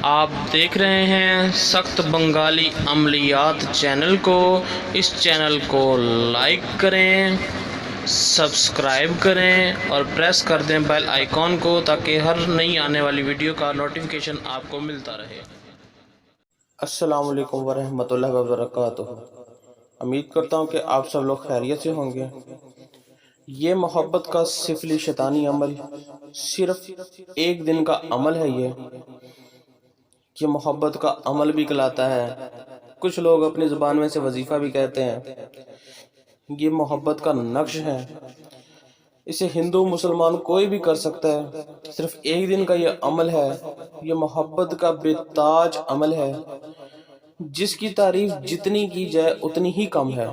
آپ دیکھ رہے ہیں سخت بنگالی عملیات چینل کو۔ اس چینل کو لائک کریں، سبسکرائب کریں اور پریس کر دیں بیل آئیکن کو تاکہ ہر نئی آنے والی ویڈیو کا نوٹیفیکیشن آپ کو ملتا رہے۔ السلام علیکم ورحمۃ اللہ وبرکاتہ۔ امید کرتا ہوں کہ آپ سب لوگ خیریت سے ہوں گے۔ یہ محبت کا سفلی شیطانی عمل صرف ایک دن کا عمل ہے۔ یہ محبت کا عمل بھی کہلاتا ہے، کچھ لوگ اپنی زبان میں سے وظیفہ بھی کہتے ہیں۔ یہ محبت کا نقش ہے، اسے ہندو مسلمان کوئی بھی کر سکتا ہے۔ صرف ایک دن کا یہ عمل ہے۔ یہ محبت کا بے تاج عمل ہے، جس کی تعریف جتنی کی جائے اتنی ہی کم ہے۔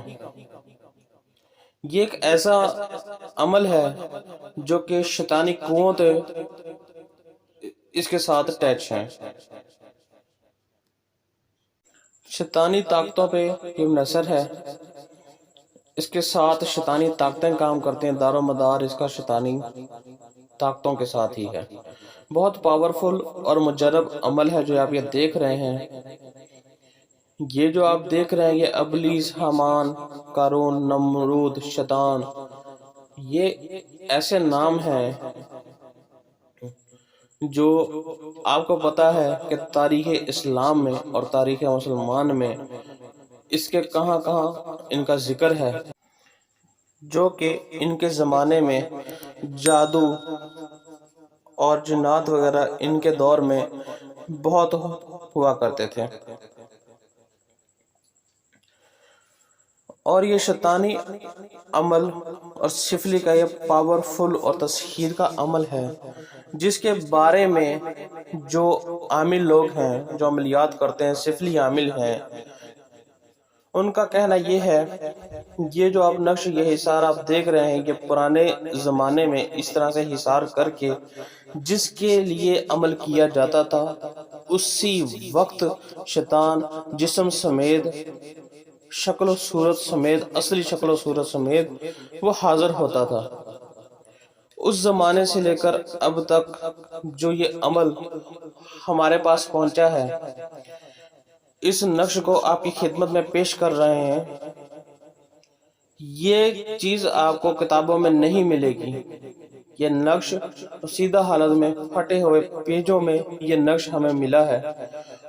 یہ ایک ایسا عمل ہے جو کہ شیطانی قوتیں اس کے ساتھ اٹیچ ہیں۔ شیطانی طاقتوں پہ یہ منحصر ہے، اس کے ساتھ شیطانی طاقتیں کام کرتے ہیں۔ دار و مدار اس کا شیطانی طاقتوں کے ساتھ ہی ہے۔ بہت پاورفل اور مجرب عمل ہے جو آپ یہ دیکھ رہے ہیں۔ یہ جو آپ دیکھ رہے ہیں، یہ ابلیس، حامان، قارون، نمرود، شیطان، یہ ایسے نام ہیں جو آپ کو پتا ہے کہ تاریخ اسلام میں اور تاریخ مسلمان میں اس کے کہاں کہاں ان کا ذکر ہے، جو کہ ان کے زمانے میں جادو اور جنات وغیرہ ان کے دور میں بہت ہوا کرتے تھے۔ اور یہ شیطانی عمل اور سفلی کا یہ پاورفل اور تسخیر کا عمل ہے، جس کے بارے میں جو عامل لوگ ہیں، جو عملیات کرتے ہیں، سفلی عامل ہیں، ان کا کہنا یہ ہے، یہ جو آپ نقش، یہ حصار آپ دیکھ رہے ہیں، یہ پرانے زمانے میں اس طرح سے حصار کر کے جس کے لیے عمل کیا جاتا تھا، اسی وقت شیطان جسم سمیت، شکل و صورت سمیت، اصلی شکل و صورت سمیت وہ حاضر ہوتا تھا۔ اس زمانے سے لے کر اب تک جو یہ عمل ہمارے پاس پہنچا ہے، اس نقش کو آپ کی خدمت میں پیش کر رہے ہیں۔ یہ چیز آپ کو کتابوں میں نہیں ملے گی۔ یہ نقش سیدھا حالت میں پھٹے ہوئے پیجوں میں یہ نقش ہمیں ملا ہے،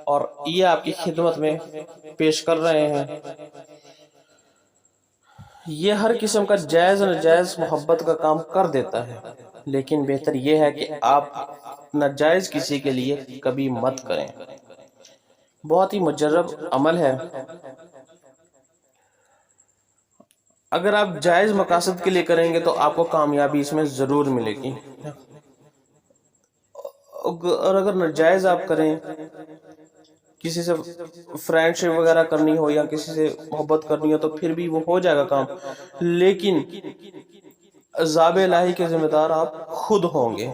اور یہ آپ کی خدمت میں پیش کر رہے ہیں۔ یہ ہر قسم کا جائز ناجائز محبت کا کام کر دیتا ہے، لیکن بہتر یہ ہے کہ آپ ناجائز کسی کے لیے کبھی مت کریں۔ بہت ہی مجرب عمل ہے۔ اگر آپ جائز مقاصد کے لیے کریں گے تو آپ کو کامیابی اس میں ضرور ملے گی، اور اگر ناجائز آپ کریں، کسی سے فرینڈ شپ وغیرہ کرنی ہو یا کسی سے محبت کرنی ہو، تو پھر بھی وہ ہو جائے گا کام، لیکن عذاب الہی کے ذمہ دار آپ خود ہوں گے۔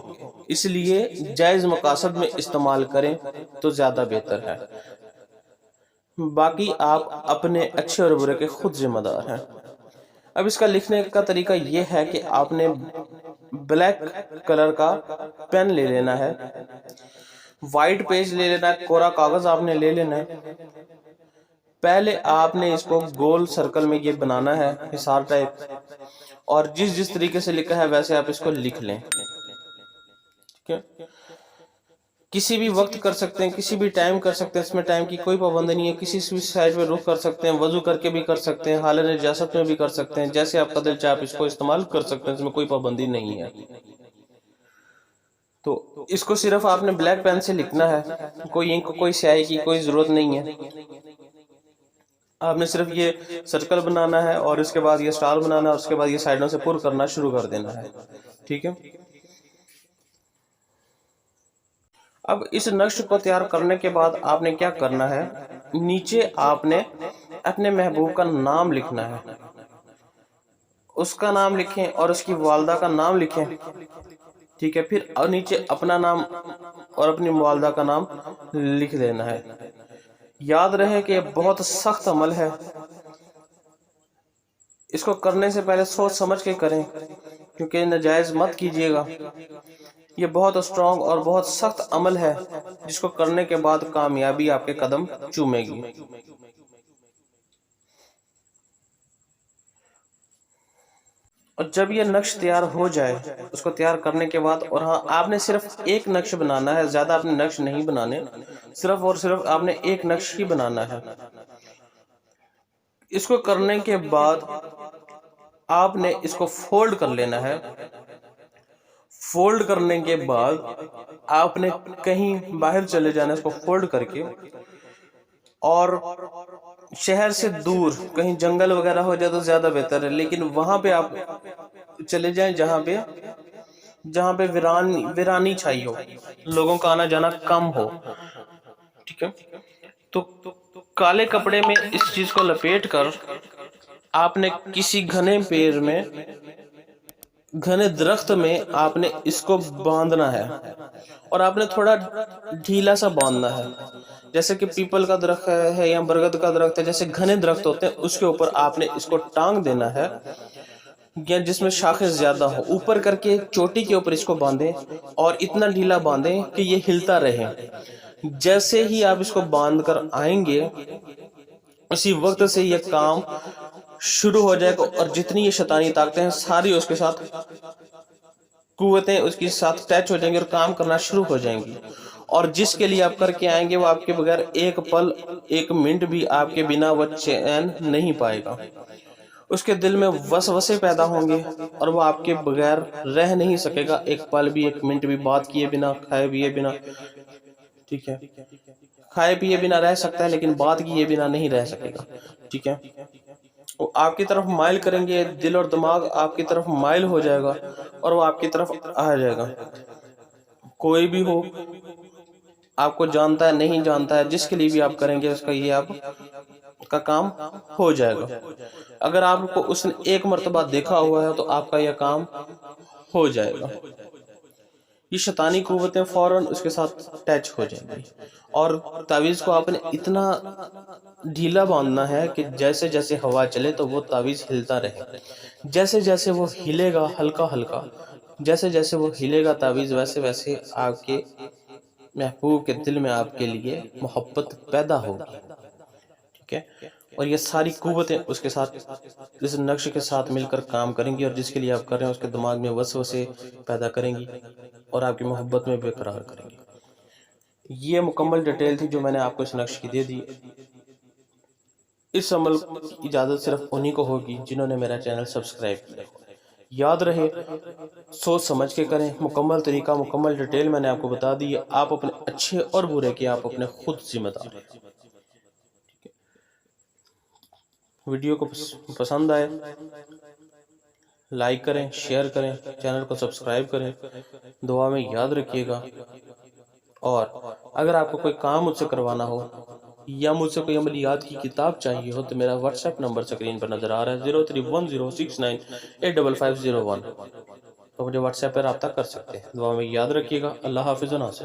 اس لیے جائز مقاصد میں استعمال کریں تو زیادہ بہتر ہے۔ باقی آپ اپنے اچھے اور برے کے خود ذمہ دار ہیں۔ اب اس کا لکھنے کا طریقہ یہ ہے کہ آپ نے بلیک کلر کا پین لے لینا ہے، وائٹ پیج لے لینا ہے، کوڑا کاغذ آپ نے لے لینا ہے۔ پہلے آپ نے اس کو گول سرکل میں یہ بنانا ہے، حصار ٹائپ، اور جس طریقے سے لکھا ہے ویسے آپ اس کو لکھ لیں۔ کسی بھی وقت کر سکتے ہیں، کسی بھی ٹائم کر سکتے ہیں، اس میں ٹائم کی کوئی پابندی نہیں ہے۔ کسی بھی سائڈ پہ رخ کر سکتے ہیں، وضو کر کے بھی کر سکتے ہیں، حال نجاست میں بھی کر سکتے ہیں، جیسے آپ کا دل چاہے آپ اس کو استعمال کر سکتے ہیں، اس میں کوئی پابندی نہیں ہے۔ تو اس کو صرف آپ نے بلیک پین سے لکھنا ہے، کوئی انک، کوئی سیاہی کی کوئی ضرورت نہیں ہے۔ آپ نے صرف یہ سرکل بنانا ہے، اور اس کے بعد یہ سٹار بنانا ہے، اور اس کے بعد یہ سائڈوں سے پر کرنا شروع کر دینا ہے۔ ٹھیک ہے۔ اب اس نقش کو تیار کرنے کے بعد آپ نے کیا کرنا ہے، نیچے آپ نے اپنے محبوب کا نام لکھنا ہے۔ اس کا نام لکھیں اور اس کی والدہ کا نام لکھیں۔ ٹھیک ہے۔ پھر نیچے اپنا نام اور اپنی والدہ کا نام لکھ دینا ہے۔ یاد رہے کہ یہ بہت سخت عمل ہے، اس کو کرنے سے پہلے سوچ سمجھ کے کریں، کیونکہ ناجائز مت کیجیے گا۔ یہ بہت اسٹرانگ اور بہت سخت عمل ہے جس کو کرنے کے بعد کامیابی آپ کے قدم چومے گی۔ اور جب یہ نقش تیار ہو جائے، اس کو تیار کرنے کے بعد، اور ہاں آپ نے صرف ایک نقش بنانا ہے، زیادہ آپ نے نقش نہیں بنانے، صرف اور صرف آپ نے ایک نقش ہی بنانا ہے۔ اس کو کرنے کے بعد آپ نے اس کو فولڈ کر لینا ہے۔ فولڈ کرنے کے بعد آپ نے کہیں باہر چلے جانا ہے اس کو فولڈ کر کے، اور شہر سے دور کہیں جنگل وغیرہ ہو جائے تو زیادہ بہتر ہے، لیکن وہاں پہ آپ چلے جائیں جہاں پہ ویرانی چھائی ہو، لوگوں کا آنا جانا کم ہو، ٹھیک ہے۔ تو کالے کپڑے میں اس چیز کو لپیٹ کر آپ نے کسی گھنے درخت میں آپ نے اس کو باندھنا ہے، اور آپ نے تھوڑا ڈھیلا سا باندھنا ہے، جیسے کہ پیپل کا درخت ہے یا برگد کا درخت ہے، جیسے گھنے درخت ہوتے ہیں اس کے اوپر آپ نے اس کو ٹانگ دینا ہے، یا جس میں شاخیں زیادہ ہو، اوپر کر کے چوٹی کے اوپر اس کو باندھیں، اور اتنا ڈھیلا باندھیں کہ یہ ہلتا رہے۔ جیسے ہی آپ اس کو باندھ کر آئیں گے، اسی وقت سے یہ کام شروع ہو جائے گا، اور جتنی یہ شیطانی طاقتیں ہیں ساری اس کے ساتھ قوتیں اس کے ساتھ ٹچ ہو جائیں گی اور کام کرنا شروع ہو جائیں گی، اور جس کے لیے آپ کر کے آئیں گے وہ آپ کے بغیر ایک پل، ایک منٹ بھی آپ کے بنا وہ چین نہیں پائے گا۔ اس کے دل میں وسوسے پیدا ہوں گے اور وہ آپ کے بغیر رہ نہیں سکے گا، ایک پل بھی، ایک منٹ بھی، بات کیے بنا، کھائے پیے بنا، ٹھیک ہے۔ کھائے پیے بنا رہ سکتا ہے لیکن بات کیے بنا نہیں رہ سکے گا، ٹھیک ہے۔ وہ آپ کی طرف مائل کریں گے، دل اور دماغ آپ کی طرف مائل ہو جائے گا اور وہ آپ کی طرف آ جائے گا۔ کوئی بھی ہو، آپ کو جانتا ہے نہیں جانتا ہے، جس کے لیے بھی آپ کریں گے اس کا یہ آپ کا کام ہو جائے گا۔ اگر آپ کو اس نے ایک مرتبہ دیکھا ہوا ہے تو آپ کا یہ کام ہو جائے گا۔ یہ شیطانی قوتیں فوراً اس کے ساتھ ٹچ ہو جائیں گی، اور تعویذ کو آپ نے اتنا ڈھیلا باندھنا ہے کہ جیسے جیسے ہوا چلے تو وہ تعویذ ہلتا رہے، جیسے جیسے وہ ہلے گا ہلکا ہلکا، جیسے جیسے وہ ہلے گا تعویذ، ویسے ویسے آپ کے محبوب کے دل میں آپ کے لیے محبت پیدا ہوگی، ٹھیک ہے۔ اور یہ ساری قوتیں اس کے ساتھ، اس نقش کے ساتھ مل کر کام کریں گی، اور جس کے لیے آپ کر رہے ہیں اس کے دماغ میں وسوسے پیدا کریں گی اور آپ کی محبت میں برقرار کریں گی۔ یہ مکمل ڈیٹیل تھی جو میں نے آپ کو اس نقش کی دے دی۔ اس عمل کی اجازت صرف انہی کو ہوگی جنہوں نے میرا چینل سبسکرائب کیا۔ یاد رہے، سوچ سمجھ کے کریں، مکمل طریقہ، مکمل ڈیٹیل میں نے آپ کو بتا دی ہے۔ آپ اپنے اچھے اور برے کے آپ اپنے خود ذمہ دار ہیں۔ ویڈیو کو پسند آئے لائک کریں، شیئر کریں، چینل کو سبسکرائب کریں، دعا میں یاد رکھیے گا۔ اور اگر آپ کو کوئی کام مجھ سے کروانا ہو یا مجھ سے کوئی عملیات کی کتاب چاہیے ہو تو میرا واٹس ایپ نمبر سکرین پر نظر آ رہا ہے، 0310698551، تو مجھے واٹس ایپ پر رابطہ کر سکتے ہیں۔ دعا میں یاد رکھیے گا۔ اللہ حافظ و ناصر۔